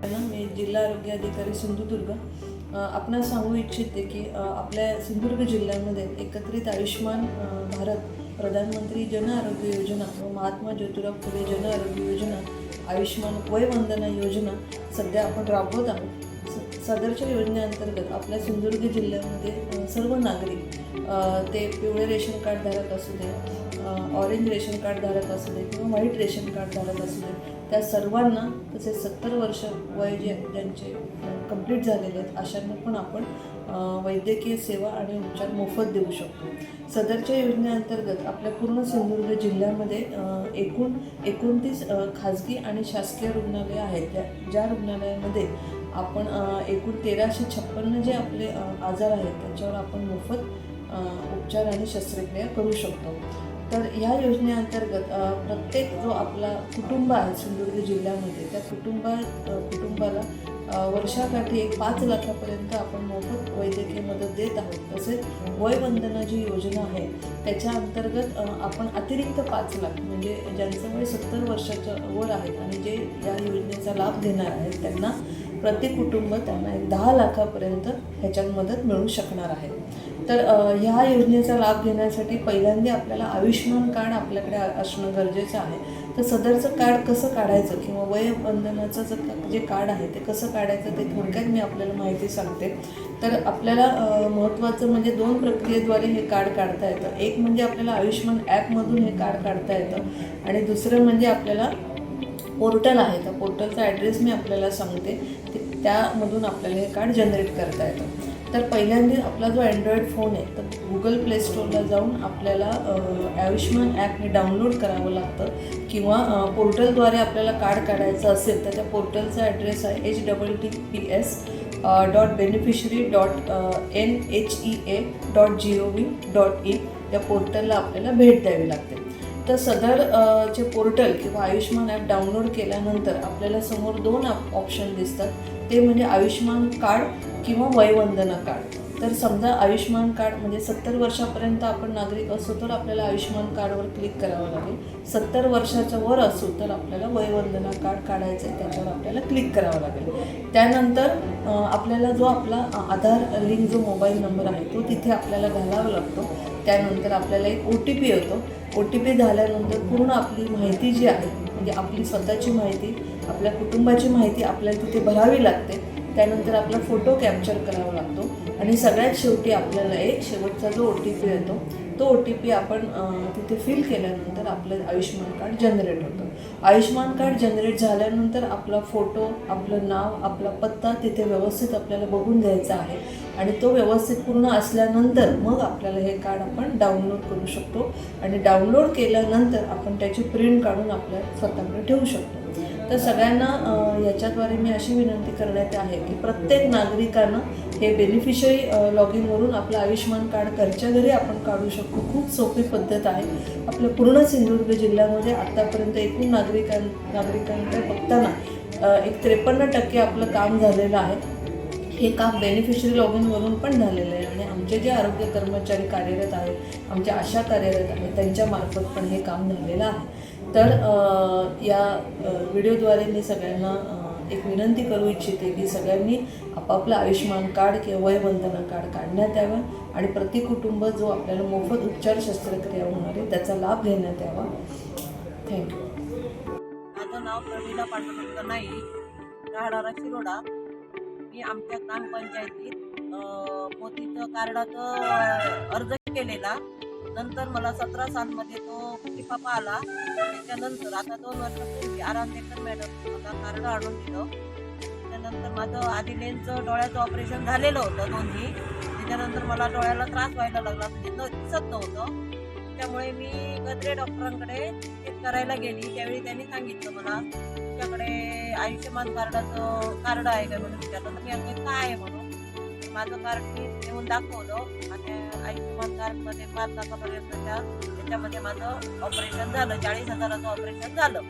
मी जिल्हा आरोग्य अधिकारी सिंधुदुर्ग आपणास सांगू इच्छिते की आपल्या सिंधुदुर्ग जिल्ह्यामध्ये एकत्रित आयुष्मान भारत प्रधानमंत्री जन आरोग्य योजना व महात्मा ज्योतिराव फुले जन आरोग्य योजना आयुष्मान वय वंदना योजना सध्या आपण राबवत आहोत। सदरच्या योजनेअंतर्गत आपल्या सिंधुदुर्ग जिल्ह्यामध्ये सर्व नागरिक ते पिवळे रेशन कार्ड धारक असू दे, ऑरेंज रेशन कार्ड धारक असू दे किंवा व्हाईट रेशन कार्ड धारक असू दे, त्या सर्वांना तसेच 70 वर्ष वय ज्यांचे कंप्लीट झालेले आहेत अशांना पण आपण वैद्यकीय सेवा आणि उपचार मोफत देऊ शकतो। सदरच्या योजनेअंतर्गत आपल्या पूर्ण सिंधुदुर्ग जिल्ह्यामध्ये एकूण 29 खाजगी आणि शासकीय रुग्णालय आहेत। ज्या रुग्णालयामध्ये आपण एकूण 1356 जे आपले आजार आहेत त्याच्यावर आपण मोफत उपचार आणि शस्त्रक्रिया करू शकतो। तर ह्या योजनेअंतर्गत प्रत्येक जो आपला कुटुंब आहे सिंधुदुर्ग जिल्ह्यामध्ये त्या कुटुंबाला वर्षाकाठी 5 लाखापर्यंत आपण मोफत वैद्यकीय मदत देत आहोत। तसेच वय वंदना जी योजना आहे त्याच्या अंतर्गत आपण अतिरिक्त 5 लाख म्हणजे ज्यांचं वय 70 वर्षाच्या वर आहेत आणि जे या योजनेचा लाभ घेणार आहेत त्यांना प्रति कुटुंब त्यांना 10 लाखापर्यंत ह्याच्यात मदत मिळू शकणार आहे। तर ह्या योजनेचा लाभ घेण्यासाठी पहिल्यांदा आपल्याला आयुष्मान कार्ड आपल्याकडे असणं गरजेचं आहे। तर सदरचं कार्ड कसं काढायचं किंवा वय वंदनाचं जे कार्ड आहे ते कसं काढायचं ते थोडक्यात मी आपल्याला माहिती सांगते। तर आपल्याला महत्त्वाचं म्हणजे 2 प्रक्रियेद्वारे हे कार्ड काढता येतं। एक म्हणजे आपल्याला आयुष्मान ॲपमधून हे कार्ड काढता येतं आणि दुसरं म्हणजे आपल्याला पोर्टल आहे, त्या पोर्टलचा ॲड्रेस मी आपल्याला सांगते, त्यामधून आपल्याला हे कार्ड जनरेट करता येतं। तर पहिल्यांदा आपला जो अँड्रॉईड फोन आहे तर गुगल प्ले स्टोअरला जाऊन आपल्याला आयुष्मान ॲप हे डाउनलोड करावं लागतं किंवा पोर्टलद्वारे आपल्याला कार्ड काढायचं असेल तर त्या पोर्टलचा ॲड्रेस आहे https://beneficiary.nhea.gov.in या पोर्टलला आपल्याला भेट द्यावी लागते। तर सदर चे पोर्टल किंवा आयुष्मान ॲप डाउनलोड केल्यानंतर आपल्याला समोर 2 ऑप्शन दिसतात, ते म्हणजे आयुष्मान कार्ड किंवा वयवंदना कार्ड। तर समजा आयुष्मान कार्ड म्हणजे 70 वर्षापर्यंत आपण नागरिक असू तर आपल्याला आयुष्मान कार्डवर क्लिक करावं लागेल। 70 वर्षाच्या वर असू तर आपल्याला वयवंदना कार्ड काढायचं आहे, त्याच्यावर आपल्याला क्लिक करावं लागेल। त्यानंतर आपल्याला जो आपला आधार लिंक जो मोबाईल नंबर आहे तो तिथे आपल्याला घालावा लागतो। त्यानंतर आपल्याला एक OTP येतो। OTP झाल्यानंतर पूर्ण आपली माहिती जी आहे म्हणजे आपली स्वतःची माहिती, आपल्या कुटुंबाची माहिती आपल्याला तिथे भरावी लागते। त्यानंतर आपला फोटो कॅप्चर करावा लागतो आणि सगळ्यात शेवटी आपल्याला एक शेवटचा जो OTP येतो तो OTP आपण तिथे फिल केल्यानंतर आपलं आयुष्मान कार्ड जनरेट होतं। आयुष्मान कार्ड जनरेट झाल्यानंतर आपला फोटो, आपलं नाव, आपला पत्ता तिथे व्यवस्थित आपल्याला बघून घ्यायचा आहे आणि तो व्यवस्थित पूर्ण असल्यानंतर मग आपल्याला हे कार्ड आपण डाउनलोड करू शकतो आणि डाउनलोड केल्यानंतर आपण त्याची प्रिंट काढून आपल्या स्वतःकडे ठेवू शकतो। तर सगळ्यांना याच्याद्वारे मी अशी विनंती करण्यात आहे की प्रत्येक नागरिकांना हे बेनिफिशरी लॉग इनवरून आपलं आयुष्मान कार्ड घरच्या घरी आपण काढू शकतो। खूप सोपी पद्धत आहे। आपल्या पूर्ण सिंधुदुर्ग जिल्ह्यामध्ये आत्तापर्यंत एकूण नागरिकांकडे बघताना एक 53% आपलं काम झालेलं आहे। हे काम बेनिफिशरी लॉग इनवरून पण झालेलं आहे आणि आमचे जे आरोग्य कर्मचारी कार्यरत आहेत, आमच्या आशा कार्यरत आहेत त्यांच्यामार्फत पण हे काम झालेलं आहे। तर या व्हिडिओद्वारे मी सगळ्यांना एक विनंती करू इच्छिते की सगळ्यांनी आपापलं आयुष्मान कार्ड किंवा वयवंदना कार्ड काढण्यात यावं आणि प्रति कुटुंब जो आपल्याला मोफत उपचार शस्त्रक्रिया होणार आहे त्याचा लाभ घेण्यात यावा। थँक्यू। माझं नाव प्रमिला पांडुरंग नाईक, राहणारा शिरोडा। मी आमच्या ग्रामपंचायतीत मोदीचं कार्डाचं अर्ज केलेला। नंतर मला 17 सालमध्ये तो लिफाफा आला। त्याच्यानंतर आता 2 वर्षापूर्वी आरामदेकर मॅडम मला कार्ड आणून दिलं। त्याच्यानंतर माझं आधी लेन्सचं डोळ्याचं ऑपरेशन झालेलं होतं दोन्ही। त्याच्यानंतर मला डोळ्याला त्रास व्हायला लागला, म्हणजे दिसत नव्हतं। त्यामुळे मी गद्रे डॉक्टरांकडे चेक करायला गेली। त्यावेळी त्यांनी सांगितलं मला तुमच्याकडे आयुष्यमान कार्डाचं कार्ड आहे का म्हणून विचारलं। तर मी सांगितलं काय आहे म्हणून। माझं कार्ड मी नेऊन दाखवलं आणि आयुष्यमान कार्डमध्ये 5 लाखापर्यंतच्या त्याच्यामध्ये माझं ऑपरेशन झालं। 40,000चं ऑपरेशन झालं।